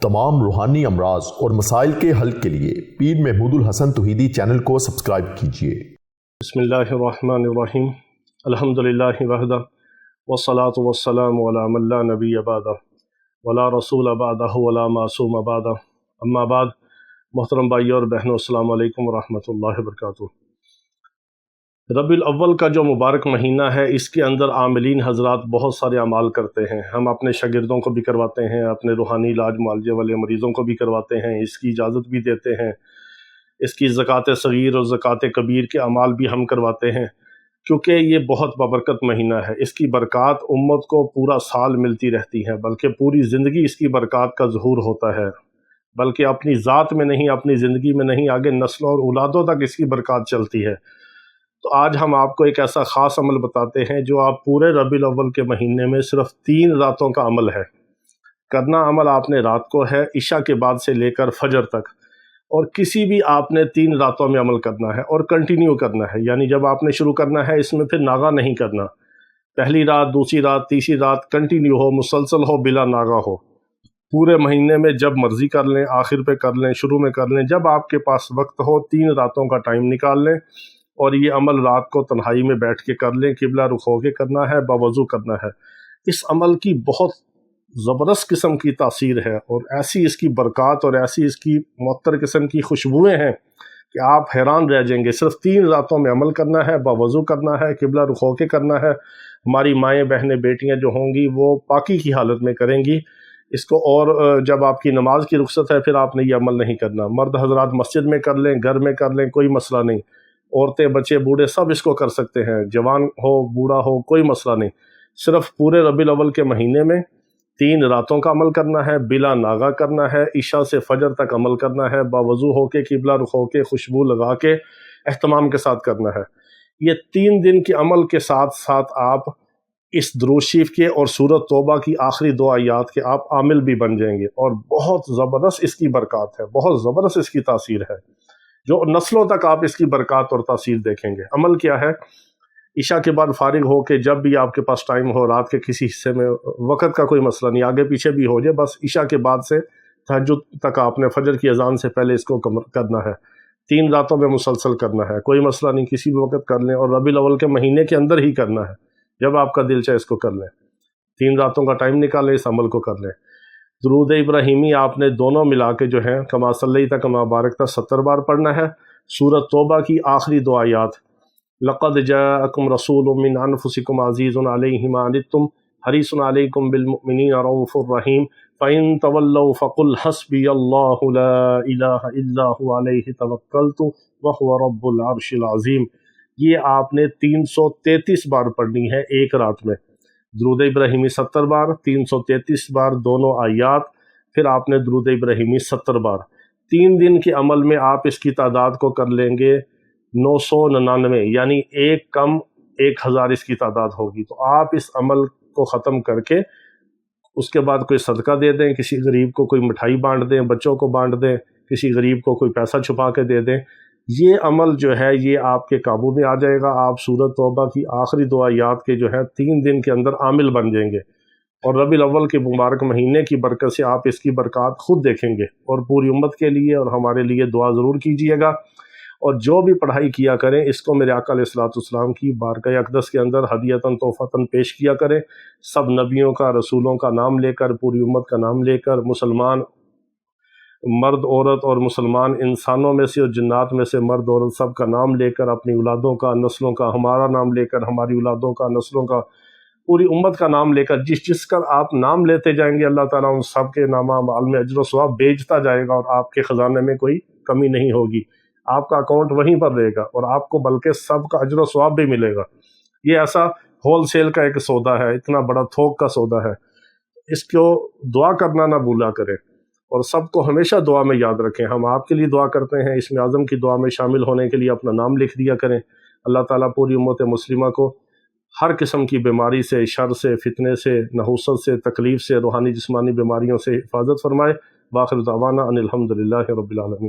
तमाम रूहानी अमराज और मसाइल के हल के लिए पीर महमूद उल हसन तौहीदी चैनल को सब्सक्राइब कीजिए। बिस्मिल्लाहिर्रहमानिर्रहीम। अल्हम्दुलिल्लाहि वहदा वस्सलातु वस्सलामु अला मन ला नबिय्य बअदा वला रसूल बअदहु वला मासूम बअदा। अम्मा बाद, मोहतरम भाइयों और बहनों, अस्सलामु अलैकुम वरहमतुल्लाहि वबरकातुहू। रबीउल अव्वल का जो मुबारक महीना है, इसके अंदर आमिलीन हजरात बहुत सारे अमाल करते हैं। हम अपने शागिर्दों को भी करवाते हैं, अपने रूहानी इलाज मुआलजे वाले मरीज़ों को भी करवाते हैं, इसकी इजाज़त भी देते हैं। इसकी ज़कात सगीर और ज़कात कबीर के अमाल भी हम करवाते हैं, क्योंकि ये बहुत बबरकत महीना है। इसकी बरक़ात उम्मत को पूरा साल मिलती रहती है, बल्कि पूरी ज़िंदगी इसकी बरक़ात का ज़हूर होता है। बल्कि अपनी ज़ात में नहीं, अपनी ज़िंदगी में नहीं, आगे नस्लों और औलादों तक इसकी बरक़ात चलती है। तो आज हम आपको एक ऐसा ख़ास अमल बताते हैं जो आप पूरे रबीउल अव्वल के महीने में सिर्फ 3 रातों का अमल है करना। अमल आपने रात को है, इशा के बाद से लेकर फजर तक, और किसी भी आपने 3 रातों में अमल करना है और कंटिन्यू करना है। यानी जब आपने शुरू करना है, इसमें फिर नागा नहीं करना। पहली रात, दूसरी रात, तीसरी रात कंटिन्यू हो, मुसलसल हो, बिला नागा हो। पूरे महीने में जब मर्ज़ी कर लें, आखिर पे कर लें, शुरू में कर लें, जब आपके पास वक्त हो 3 रातों का टाइम निकाल लें और ये अमल रात को तन्हाई में बैठ के कर लें। किबला रुख होके करना है, बावज़ू करना है। इस अमल की बहुत ज़बरदस्त किस्म की तासीर है और ऐसी इसकी बरक़ात और ऐसी इसकी मुअत्तर किस्म की खुशबुएँ हैं कि आप हैरान रह जाएंगे। सिर्फ 3 रातों में अमल करना है, बावज़ू करना है, किबला रुख होके करना है। हमारी माएँ, बहनें, बेटियाँ जो होंगी वो पाकी की हालत में करेंगी इसको। और जब आपकी नमाज की रुख्सत है, फिर आपने ये अमल नहीं करना। मर्द हजरात मस्जिद में कर लें, घर में कर लें, कोई मसला नहीं। औरतें, बच्चे, बूढ़े सब इसको कर सकते हैं, जवान हो, बूढ़ा हो, कोई मसला नहीं। सिर्फ पूरे रबीउल अव्वल के महीने में 3 रातों का अमल करना है, बिला नागा करना है, इशा से फजर तक अमल करना है, बावज़ू होके, किबला रुख होके, खुशबू लगा के, एहतमाम के साथ करना है। ये 3 दिन के अमल के साथ साथ आप इस दुरूद शरीफ के और सूरत तौबा की आखिरी 2 आयात के आप आमिल भी बन जाएंगे। और बहुत ज़बरदस्त इसकी बरक़ात है, बहुत ज़बरदस्त इसकी तासीर है, जो नस्लों तक आप इसकी बरक़ात और तासीर देखेंगे। अमल क्या है? इशा के बाद फारिग हो के जब भी आपके पास टाइम हो, रात के किसी हिस्से में, वक़्त का कोई मसला नहीं, आगे पीछे भी हो जाए, बस इशा के बाद से तहज्जुद तक आपने फजर की अजान से पहले इसको करना है। 3 रातों में मुसलसल करना है, कोई मसला नहीं, किसी भी वक़्त कर लें। और रबीउल अव्वल के महीने के अंदर ही करना है, जब आपका दिल चाहे इसको कर लें। 3 रातों का टाइम निकालें, इस अमल को कर लें। दुरूद इब्राहिमी आपने दोनों मिला के जो है कमा सल्लैता कमा बारकता 70 बार पढ़ना है। सूरत तौबा की आखिरी 2 आयात, लक़द जाअकुम रसूलुम मिन अनफुसिकुम अज़ीज़ुन अलैहि मा अनित्तुम हरीसुन अलैकुम बिल मुमिनीना रऊफ़ुर रहीम फ़इन तवल्लव फ़क़ुल हस्बियल्लाहु ला इलाहा इल्ला हुव अलैहि तवक्कलतु व हुव रब्बुल अर्शिल अज़ीम। ये आपने 333 बार पढ़नी है एक रात में। दुरूद इब्राहिमी 70 बार, 333 बार दोनों आयात, फिर आपने दुरूद इब्राहिमी 70 बार। 3 दिन के अमल में आप इसकी तादाद को कर लेंगे 999, यानी एक कम 1000 इसकी तादाद होगी। तो आप इस अमल को ख़त्म करके उसके बाद कोई सदका दे दें, किसी गरीब को कोई मिठाई बांट दें, बच्चों को बांट दें, किसी गरीब को कोई पैसा छुपा के दे दें। ये अमल जो है ये आपके काबू में आ जाएगा। आप सूरत तौबा की आखिरी 2 आयात के जो है 3 दिन के अंदर आमिल बन जाएंगे। और रबीउल अव्वल के मुबारक महीने की बरकत से आप इसकी बरक़ात खुद देखेंगे। और पूरी उम्मत के लिए और हमारे लिए दुआ ज़रूर कीजिएगा। और जो भी पढ़ाई किया करें, इसको मेरे आका अलैहिस्सलाम की बारगाह अक़दस के अंदर हदियतन तोहफ़तन पेश किया करें। सब नबियों का, रसूलों का नाम लेकर, पूरी उम्मत का नाम लेकर, मुसलमान मर्द औरत और मुसलमान इंसानों में से और जिन्नात में से मर्द औरत सब का नाम लेकर, अपनी औलादों का, नस्लों का, हमारा नाम लेकर, हमारी औलादों का, नस्लों का, पूरी उम्मत का नाम लेकर, जिसका आप नाम लेते जाएंगे, अल्लाह ताला उन सब के नामा माल में अजर व सवाब भेजता जाएगा और आपके ख़जाने में कोई कमी नहीं होगी। आपका अकाउंट वहीं पर रहेगा और आपको बल्कि सब का अजर व सवाब भी मिलेगा। ये ऐसा होल सेल का एक सौदा है, इतना बड़ा थोक का सौदा है। इसको दुआ करना ना भूला करें और सबको हमेशा दुआ में याद रखें। हम आपके लिए दुआ करते हैं, इसमें आज़म की दुआ में शामिल होने के लिए अपना नाम लिख दिया करें। अल्लाह ताला पूरी उम्मत मुस्लिमा को हर किस्म की बीमारी से, शर से, फितने से, नहुसत से, तकलीफ़ से, रूहानी जिस्मानी बीमारियों से हिफाजत फरमाए। वाखिर दावाना अनिल हम्दुलिल्लाहि रब्बिल आलमीन।